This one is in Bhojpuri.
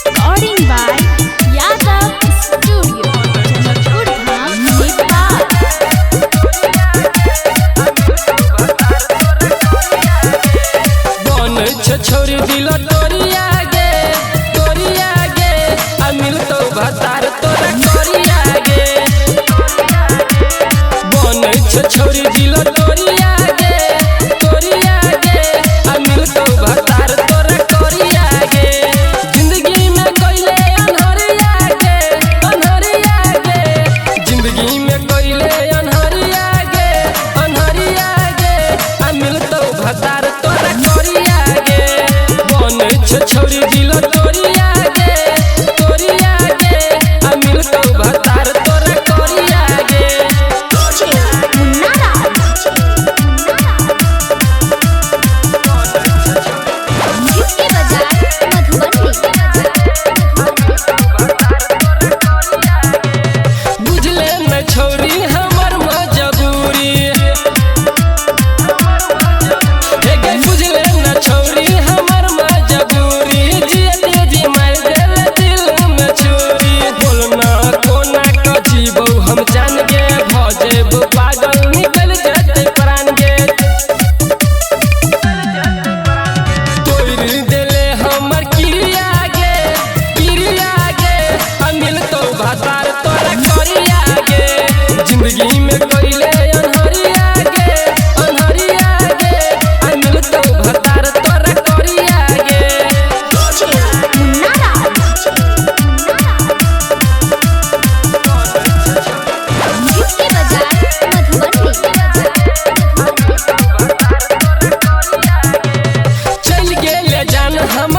Recording by Yadav Studio, Janakpur, Nepal. छोरी दिल तोरिया गे आ मिल तो भतार तोरा करिया गे बन छोरी दिल तोरिया गे आ मिल तो भतार तोरा करिया गे जिंदगी में कोइले अनहरिया गे जिंदगी में कोइले अनहरिया गे आ मिल तो भतार तोरा करिया गे छोरी दिल तोरिया गे आ मिल तो भतार तोरा करिया गे जिसके बजाय बुझले न छोरी हमर मजबूरी बुझले न छोरी हमर मजबूरी जियते जी मार देल दिल में छुरी बोलना कोना क जीवो हम जान गे भजेब पागल निकल जते प्राण गे तोड़ देले हमर क्रिया गे आ मिल तो भतार तोरा करिया गे जिंदगी में कोइले अनहरिया गे आ मिल तो भतार तोरा करिया गे जिसके बजाय चल गेले जान हम